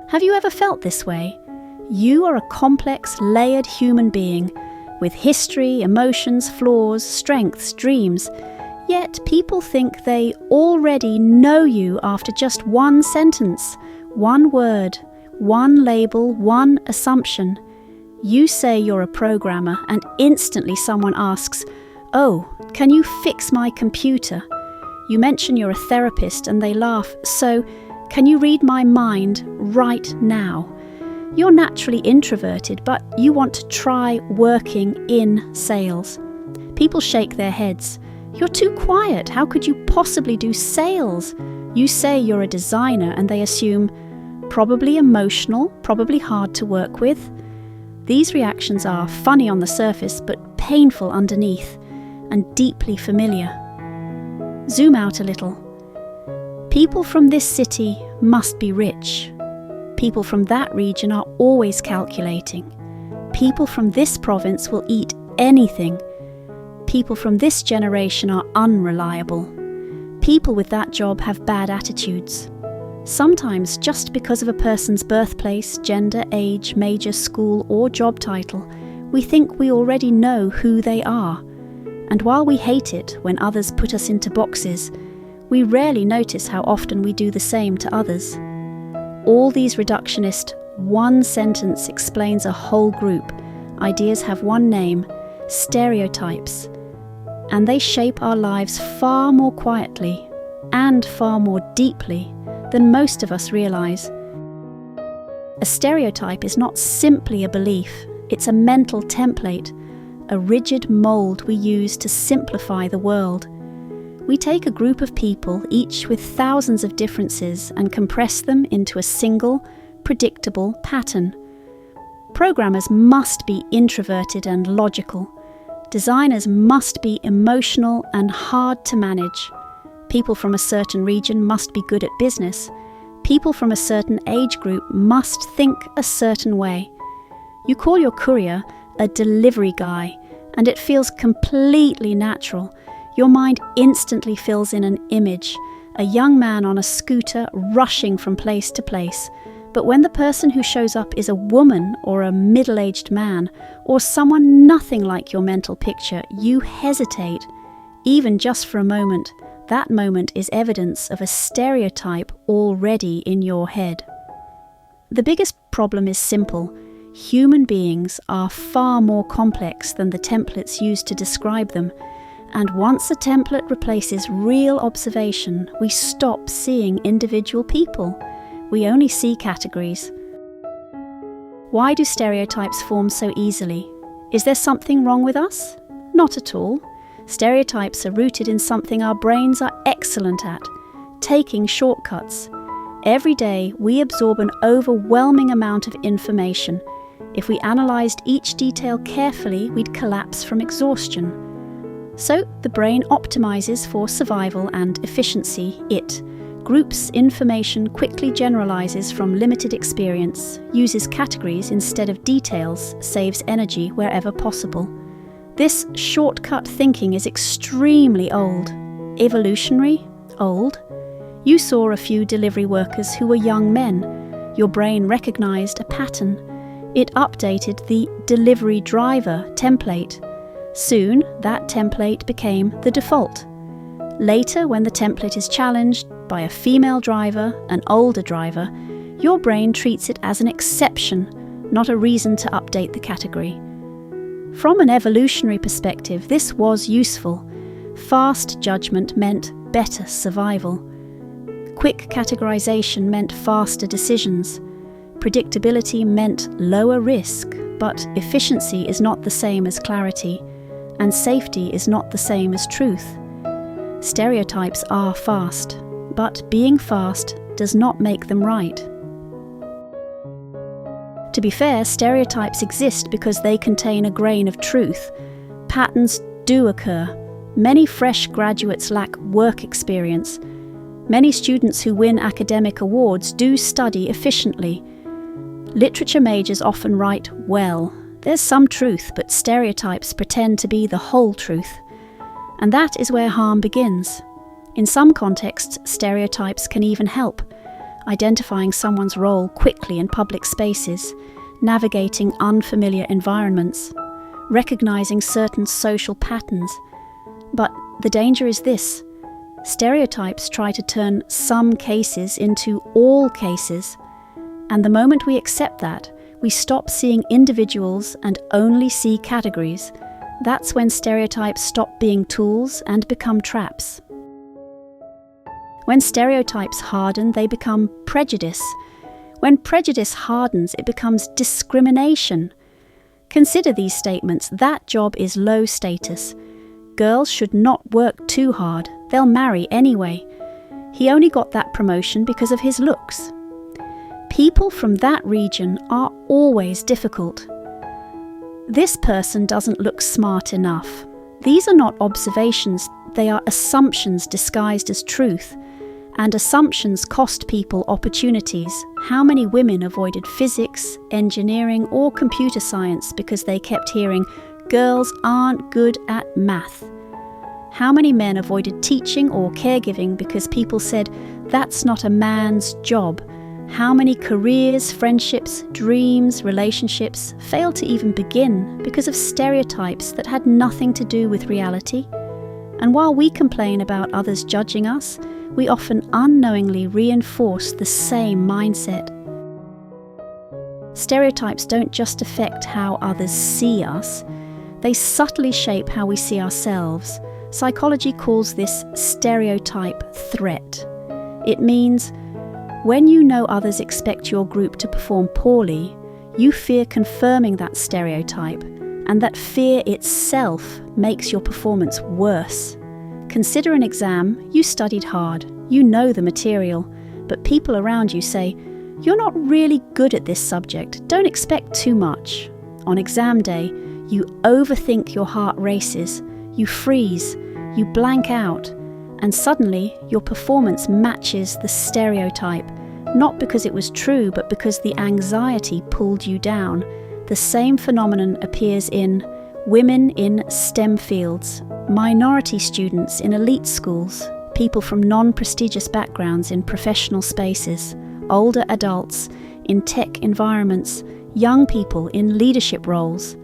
Have you ever felt this way? You are a complex, layered human being with history, emotions, flaws, strengths, dreams. Yet people think they already know you after just one sentence, one word, one label, one assumption. You say you're a programmer and instantly someone asks, "Oh, can you fix my computer?" You mention you're a therapist and they laugh, "So, can you read my mind right now?" You're naturally introverted, but you want to try working in sales. People shake their heads. "You're too quiet. How could you possibly do sales?" You say you're a designer and they assume, "Probably emotional, probably hard to work with." These reactions are funny on the surface, but painful underneath and deeply familiar. Zoom out a little. People from this city must be rich. People from that region are always calculating. People from this province will eat anything. People from this generation are unreliable. People with that job have bad attitudes. Sometimes, just because of a person's birthplace, gender, age, major, school, or job title, we think we already know who they are. And while we hate it when others put us into boxes, we rarely notice how often we do the same to others. All these reductionist one sentence explains a whole group. Ideas have one name: stereotypes. And they shape our lives far more quietly and far more deeply than most of us realize. A stereotype is not simply a belief, it's a mental template, a rigid mold we use to simplify the world. We take a group of people, each with thousands of differences, and compress them into a single, predictable pattern. Programmers must be introverted and logical. Designers must be emotional and hard to manage. People from a certain region must be good at business. People from a certain age group must think a certain way. You call your courier a delivery guy, and it feels completely natural. Your mind instantly fills in an image, a young man on a scooter rushing from place to place. But when the person who shows up is a woman or a middle-aged man, or someone nothing like your mental picture, you hesitate, even just for a moment. That moment is evidence of a stereotype already in your head. The biggest problem is simple. Human beings are far more complex than the templates used to describe them. And once a template replaces real observation, we stop seeing individual people. We only see categories. Why do stereotypes form so easily? Is there something wrong with us? Not at all. Stereotypes are rooted in something our brains are excellent at: taking shortcuts. Every day, we absorb an overwhelming amount of information. If we analysed each detail carefully, we'd collapse from exhaustion. So, the brain optimizes for survival and efficiency. It groups information, quickly generalizes from limited experience, uses categories instead of details, saves energy wherever possible. This shortcut thinking is extremely old. Evolutionary? Old. You saw a few delivery workers who were young men. Your brain recognized a pattern. It updated the delivery driver template. Soon, that template became the default. Later, when the template is challenged by a female driver, an older driver, your brain treats it as an exception, not a reason to update the category. From an evolutionary perspective, this was useful. Fast judgment meant better survival. Quick categorization meant faster decisions. Predictability meant lower risk, but efficiency is not the same as clarity, and safety is not the same as truth. Stereotypes are fast, but being fast does not make them right. To be fair, stereotypes exist because they contain a grain of truth. Patterns do occur. Many fresh graduates lack work experience. Many students who win academic awards do study efficiently. Literature majors often write well. There's some truth, but stereotypes pretend to be the whole truth. And that is where harm begins. In some contexts, stereotypes can even help. identifying someone's role quickly in public spaces, navigating unfamiliar environments, recognizing certain social patterns. But the danger is this: stereotypes try to turn some cases into all cases, and the moment we accept that, we stop seeing individuals and only see categories. That's when stereotypes stop being tools and become traps. When stereotypes harden, they become prejudice. When prejudice hardens, it becomes discrimination. Consider these statements: that job is low status. Girls should not work too hard. They'll marry anyway. He only got that promotion because of his looks. People from that region are always difficult. This person doesn't look smart enough. These are not observations, they are assumptions disguised as truth. And assumptions cost people opportunities. How many women avoided physics, engineering, or computer science because they kept hearing, "Girls aren't good at math"? How many men avoided teaching or caregiving because people said, "That's not a man's job"? How many careers, friendships, dreams, relationships failed to even begin because of stereotypes that had nothing to do with reality? And while we complain about others judging us, we often unknowingly reinforce the same mindset. Stereotypes don't just affect how others see us, they subtly shape how we see ourselves. Psychology calls this stereotype threat. It means when you know others expect your group to perform poorly, you fear confirming that stereotype, and that fear itself makes your performance worse. Consider an exam. You studied hard, you know the material, but people around you say, "You're not really good at this subject, don't expect too much." On exam day, you overthink, your heart races, you freeze, you blank out, and suddenly your performance matches the stereotype, not because it was true, but because the anxiety pulled you down. The same phenomenon appears in women in STEM fields, minority students in elite schools, people from non-prestigious backgrounds in professional spaces, older adults in tech environments, young people in leadership roles.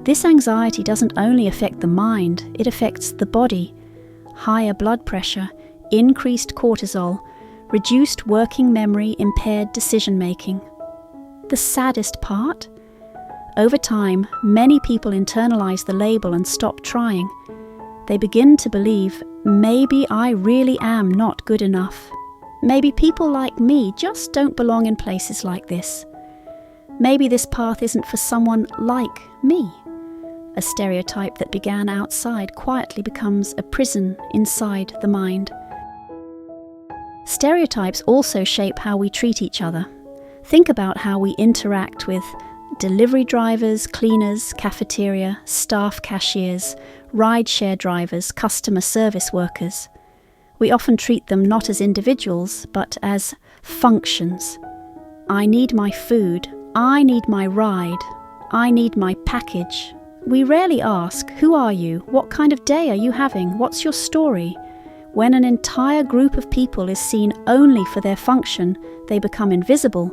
This anxiety doesn't only affect the mind, it affects the body. Higher blood pressure, increased cortisol, reduced working memory, impaired decision-making. The saddest part? Over time, many people internalize the label and stop trying. They begin to believe, maybe I really am not good enough. Maybe people like me just don't belong in places like this. Maybe this path isn't for someone like me. A stereotype that began outside quietly becomes a prison inside the mind. Stereotypes also shape how we treat each other. Think about how we interact with delivery drivers, cleaners, cafeteria, staff cashiers, rideshare drivers, customer service workers. We often treat them not as individuals, but as functions. I need my food, I need my ride, I need my package. We rarely ask, who are you? What kind of day are you having? What's your story? When an entire group of people is seen only for their function, they become invisible.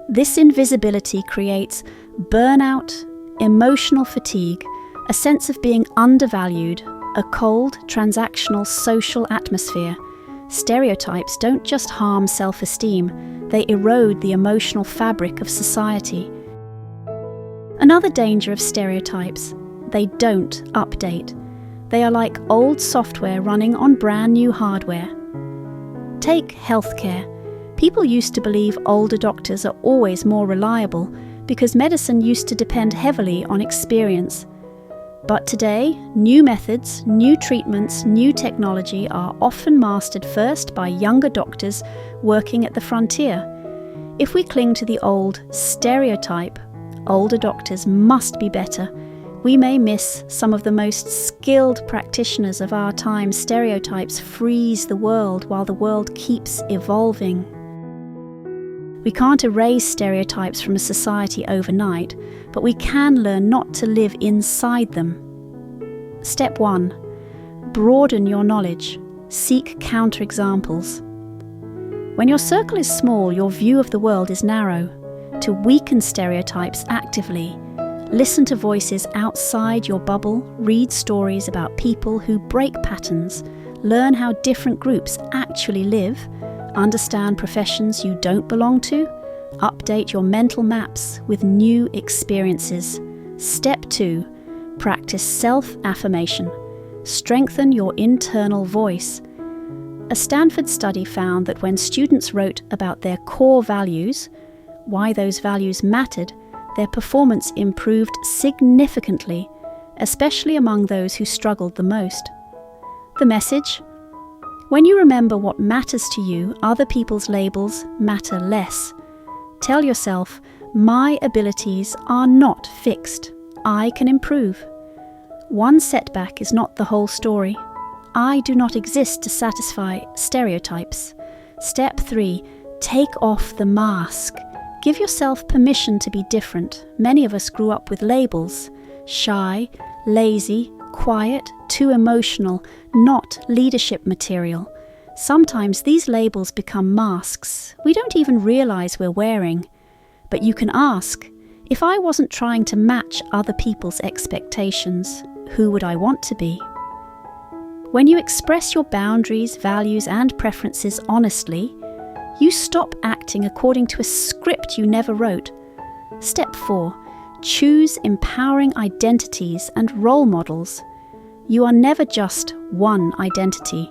This invisibility creates burnout, emotional fatigue, a sense of being undervalued, a cold, transactional social atmosphere. Stereotypes don't just harm self-esteem, they erode the emotional fabric of society. Another danger of stereotypes: they don't update. They are like old software running on brand new hardware. Take healthcare. People used to believe older doctors are always more reliable because medicine used to depend heavily on experience. But today, new methods, new treatments, new technology are often mastered first by younger doctors working at the frontier. If we cling to the old stereotype, older doctors must be better, we may miss some of the most skilled practitioners of our time. Stereotypes freeze the world while the world keeps evolving. We can't erase stereotypes from a society overnight, but we can learn not to live inside them. Step 1. Broaden your knowledge. Seek counterexamples. When your circle is small, your view of the world is narrow. To weaken stereotypes actively, listen to voices outside your bubble, read stories about people who break patterns, learn how different groups actually live, understand professions you don't belong to, update your mental maps with new experiences. Step 2. Practice self-affirmation. Strengthen your internal voice. A Stanford study found that when students wrote about their core values, why those values mattered, their performance improved significantly, especially among those who struggled the most. The message? When you remember what matters to you, other people's labels matter less. Tell yourself, my abilities are not fixed. I can improve. One setback is not the whole story. I do not exist to satisfy stereotypes. Step 3. Take off the mask. Give yourself permission to be different. Many of us grew up with labels. Shy, lazy, quiet, too emotional, not leadership material. Sometimes these labels become masks we don't even realize we're wearing. But you can ask, if I wasn't trying to match other people's expectations, who would I want to be? When you express your boundaries, values, and preferences honestly, you stop acting according to a script you never wrote. Step 4. Choose empowering identities and role models. You are never just one identity.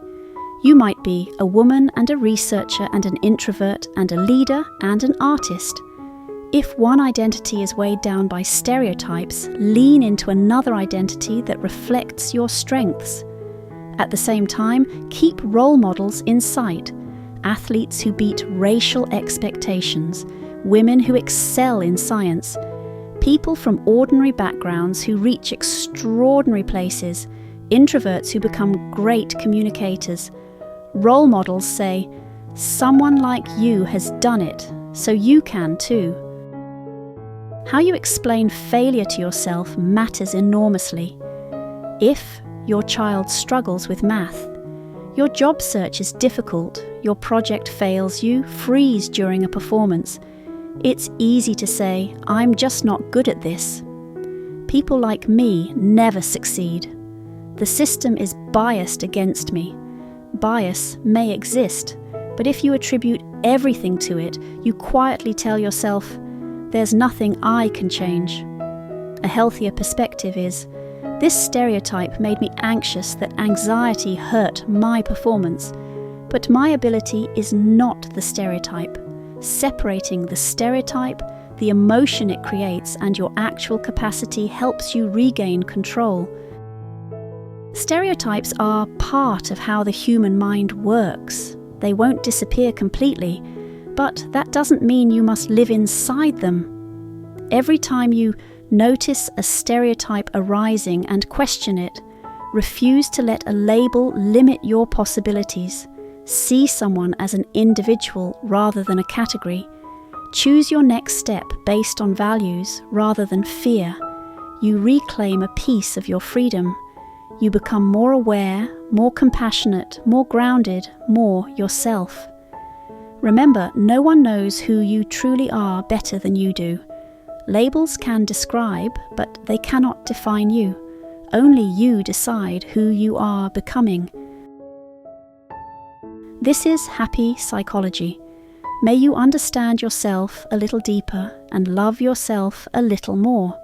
You might be a woman and a researcher and an introvert and a leader and an artist. If one identity is weighed down by stereotypes, lean into another identity that reflects your strengths. At the same time, keep role models in sight. Athletes who beat racial expectations, women who excel in science, people from ordinary backgrounds who reach extraordinary places, introverts who become great communicators. Role models say, someone like you has done it, so you can too. How you explain failure to yourself matters enormously. If your child struggles with math, your job search is difficult, your project fails, you freeze during a performance, it's easy to say, I'm just not good at this. People like me never succeed. The system is biased against me. Bias may exist, but if you attribute everything to it, you quietly tell yourself, there's nothing I can change. A healthier perspective is, this stereotype made me anxious that anxiety hurt my performance, but my ability is not the stereotype. Separating the stereotype, the emotion it creates, and your actual capacity helps you regain control. Stereotypes are part of how the human mind works. They won't disappear completely, but that doesn't mean you must live inside them. Every time you notice a stereotype arising and question it, refuse to let a label limit your possibilities. See someone as an individual rather than a category. Choose your next step based on values rather than fear. You reclaim a piece of your freedom. You become more aware, more compassionate, more grounded, more yourself. Remember, no one knows who you truly are better than you do. Labels can describe, but they cannot define you. Only you decide who you are becoming. This is Happy Psychology. May you understand yourself a little deeper and love yourself a little more.